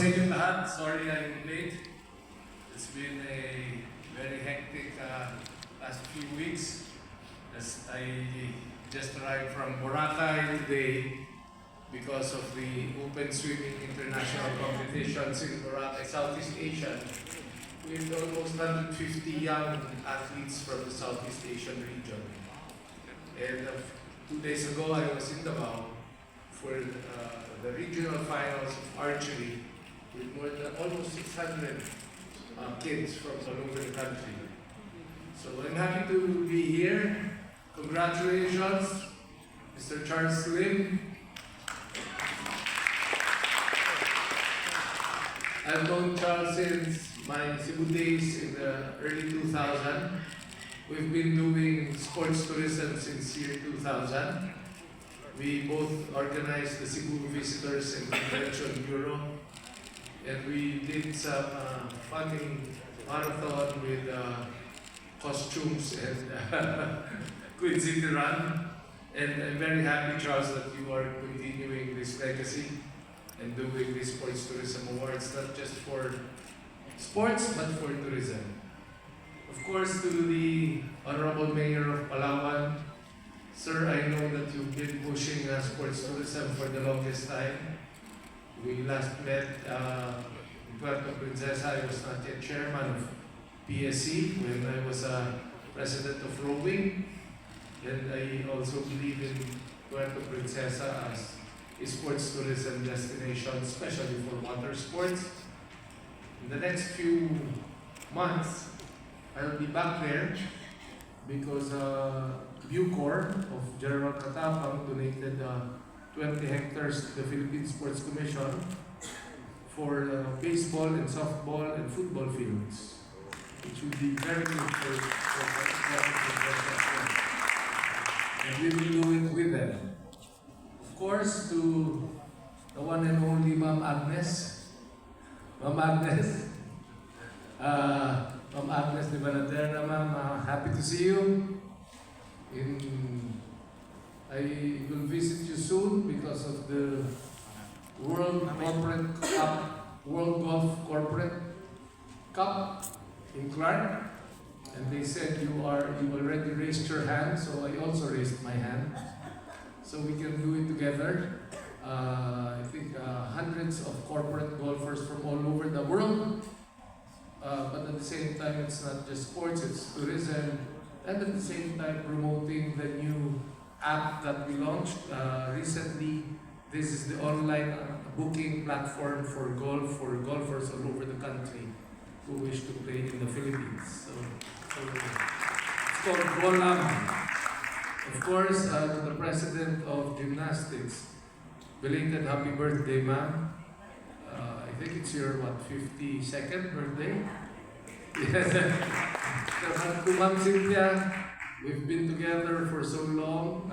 sa inyo lahat. Sorry I'm late. It's been a very hectic last few weeks as I just arrived from Boracay today because of the Open Swimming International competitions in Boracay, Southeast Asia, with almost 150 young athletes from the Southeast Asian region. And 2 days ago, I was in Davao for the regional finals of archery with more than almost 600 kids from all over the country. So I'm happy to be here. Congratulations, Mr. Charles Lim. I've known Charles since my Cebu days in the early 2000s. We've been doing sports tourism since year 2000. We both organized the Cebu Visitors and Convention Bureau, and we did some funny marathon with costumes and Queen City Run. And I'm very happy, Charles, that you are continuing this legacy and doing this Sports Tourism Awards, not just for sports, but for tourism. Of course, to the Honorable Mayor of Palawan, sir, I know that you've been pushing sports tourism for the longest time. We last met in Puerto Princesa. I was not yet chairman of PSC when I was president of rowing. And I also believe in Puerto Princesa as a sports tourism destination, especially for water sports. In the next few months, I'll be back there because Bucor of General Katapang donated 20 hectares to the Philippine Sports Commission for baseball and softball and football fields, which would be very good for and we will do it with them. Of course, to the one and only Ma'am Agnes. Ma'am Agnes, Ma'am Agnes de Banaderna, ma'am, happy to see you. I will visit you soon because of the World Golf Corporate Cup in Clark. And they said you already raised your hand, so I also raised my hand. So we can do it together. I think hundreds of corporate golfers from all over the world. But at the same time, it's not just sports, it's tourism. And at the same time, promoting the new app that we launched recently. This is the online booking platform for golf for golfers all over the country who wish to play in the Philippines. So it's called Golam. Of course, the president of gymnastics, belated happy birthday, ma'am. I think it's your 52nd birthday. Yes. To Ma'am Cynthia, we've been together for so long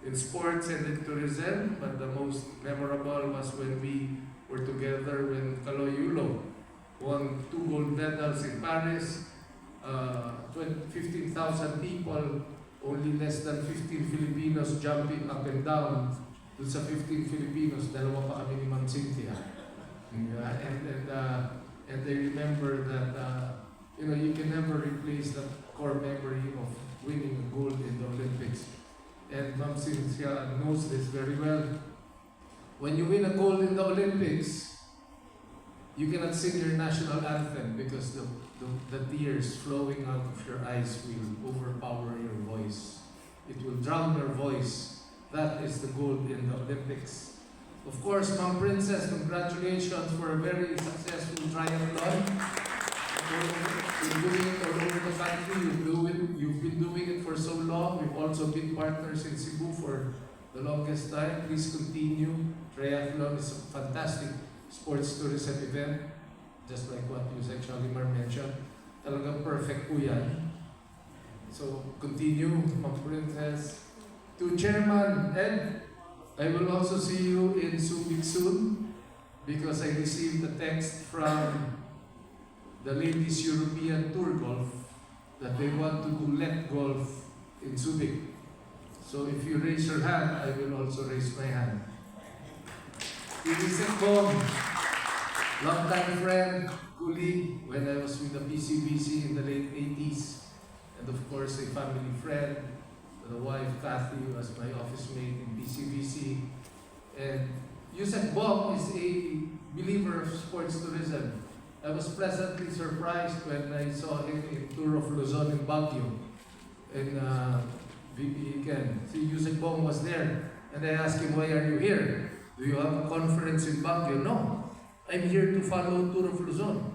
in sports and in tourism, but the most memorable was when we were together when Kaloy Yulo won 2 gold medals in Paris, 15,000 people, only less than 15 Filipinos jumping up and down. Dun sa 15 Filipinos, dalawa pa kami ni Ma'am Cynthia. And they remember that you can never replace the core memory of winning a gold in the Olympics. And Ma'am Cynthia knows this very well. When you win a gold in the Olympics, you cannot sing your national anthem because the tears flowing out of your eyes will overpower your voice. It will drown your voice. That is the gold in the Olympics. Of course, Ma'am Princess, congratulations for a very successful triathlon. You're doing it all over the country. You've been doing it for so long. We've also been partners in Cebu for the longest time. Please continue. Triathlon is a fantastic sports tourism event, just like what Yusek Shalimar mentioned. Talagang perfect po yan. So, continue, Ma'am Princess. To Chairman Ed, I will also see you in Subic soon because I received a text from the Ladies European Tour Golf that they want to do let golf in Subic. So if you raise your hand, I will also raise my hand. Inisip ko, Long-time friend, colleague, when I was with the PCBC in the late 80s. And of course, a family friend. The wife, Kathy, was my office mate in PCBC. And Yusek Bong is a believer of sports tourism. I was pleasantly surprised when I saw him in Tour of Luzon in Baguio. In weekend. See, Yusek Bong was there. And I asked him, why are you here? Do you have a conference in Baguio? No. I'm here to follow Tour of Luzon.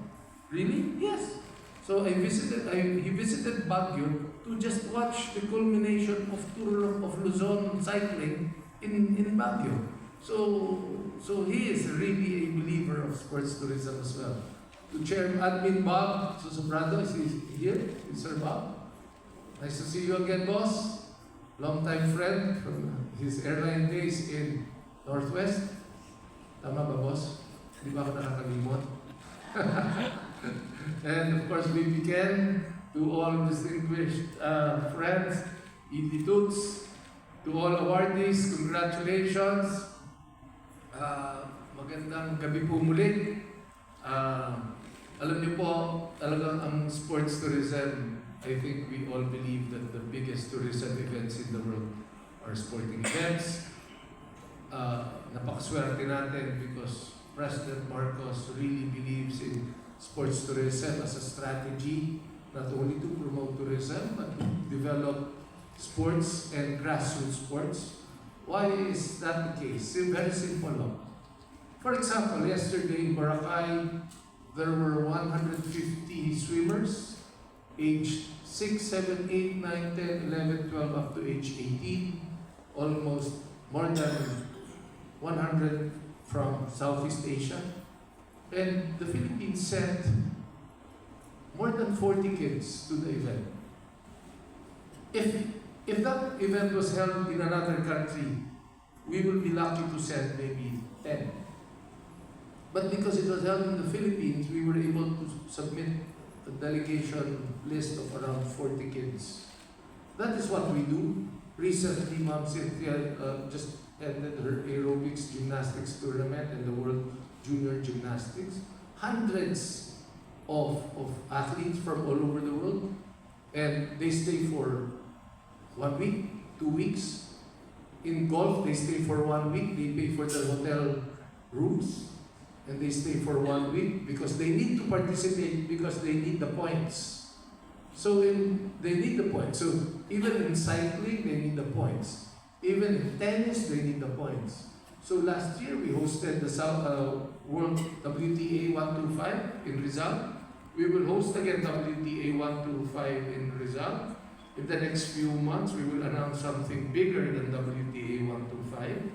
Really? Yes. So he visited Baguio to just watch the culmination of Tour of Luzon cycling in Baguio. So he is really a believer of sports tourism as well. To Chair Admin Bob Susobrado, is he here? Is Sir Bob? Nice to see you again, boss. Long-time friend from his airline days in Northwest. Tama ba, boss? Di ba ako nakakalimot? And of course, we began to all distinguished friends, institutes, to all awardees, congratulations. Magandang gabi po muli. Alam niyo po, talagang ang sports tourism, I think we all believe that the biggest tourism events in the world are sporting events. Napakaswerte natin because President Marcos really believes in sports tourism as a strategy, not only to promote tourism, but to develop sports and grassroots sports. Why is that the case? Very simple lang. For example, yesterday in Boracay, there were 150 swimmers, aged 6, 7, 8, 9, 10, 11, 12, up to age 18. Almost more than 100 from Southeast Asia. And the Philippines sent more than 40 kids to the event. If that event was held in another country, we will be lucky to send maybe 10. But because it was held in the Philippines, we were able to submit a delegation list of around 40 kids. That is what we do. Recently, Ma'am Cynthia just ended her aerobics gymnastics tournament in the World Junior Gymnastics. Hundreds of athletes from all over the world. And they stay for 1 week, 2 weeks. In golf, they stay for 1 week. They pay for their hotel rooms. And they stay for 1 week because they need to participate because they need the points. So they need the points. So even in cycling, they need the points. Even in tennis, they need the points. So last year, we hosted the World WTA 125 in Rizal. We will host again WTA 125 in Rizal. In the next few months, we will announce something bigger than WTA 125.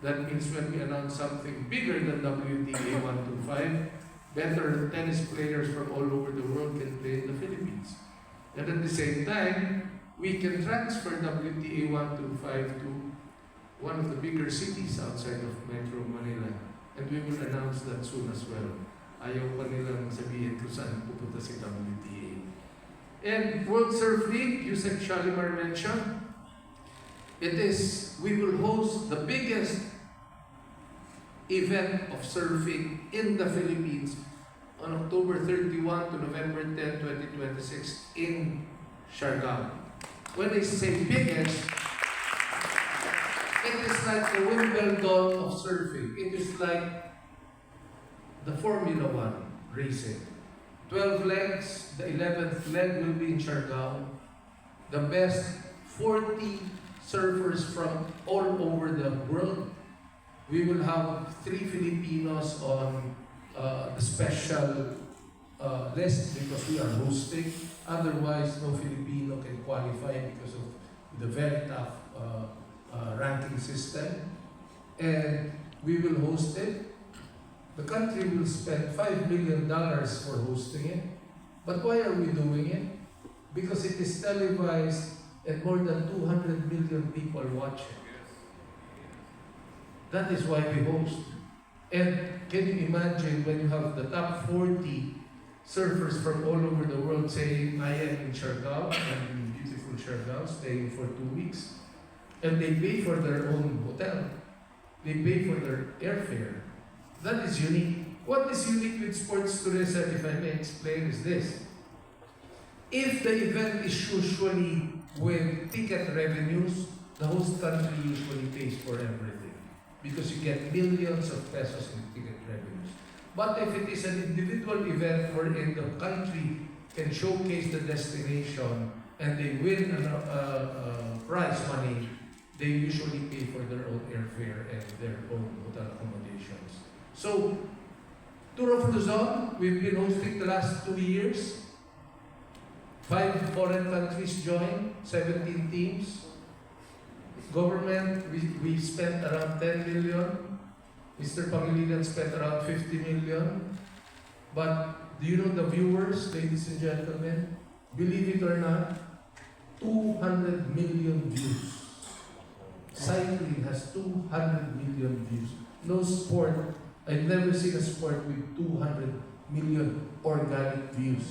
That means when we announce something bigger than WTA 125, better tennis players from all over the world can play in the Philippines. And at the same time, we can transfer WTA 125 to one of the bigger cities outside of Metro Manila. And we will announce that soon as well. Ayaw pa nilang sabihin kung saan pupunta si WTA. And World Surf League, Yusek Shalimar mentioned, we will host the biggest event of surfing in the Philippines on October 31 to November 10, 2026 in Siargao. When I say biggest, it is like the Wimbledon of surfing. It is like the Formula One racing. 12 legs, the 11th leg will be in Siargao. The best 40 surfers from all over the world. We will have 3 Filipinos on the special list because we are hosting. Otherwise, no Filipino can qualify because of the very tough ranking system. And we will host it. The country will spend $5 million for hosting it. But why are we doing it? Because it is televised and more than 200 million people watch it. That is why we host. And can you imagine when you have the top 40 surfers from all over the world saying, I am in Siargao, I'm in beautiful Siargao, staying for 2 weeks. And they pay for their own hotel. They pay for their airfare. That is unique. what is unique with sports tourism, if I may explain, is this. If the event is usually with ticket revenues, the host country usually pays for everything because you get millions of pesos in ticket revenues. But if it is an individual event wherein the country can showcase the destination and they win prize money, they usually pay for their own airfare and their own hotel accommodations. So, Tour of Luzon, we've been hosting the last 2 years. 5 foreign countries joined, 17 teams. Government, we spent around 10 million. Mr. Pangilinan spent around 50 million. But do you know the viewers, ladies and gentlemen? Believe it or not, 200 million views. Cycling has 200 million views. No sport, I've never seen a sport with 200 million organic views.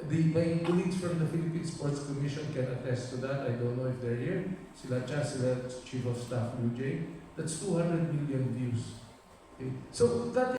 My colleagues from the Philippine Sports Commission can attest to that. I don't know if they're here. Sila Chief of Staff, Blue Jay. That's 200 million views. Okay. So that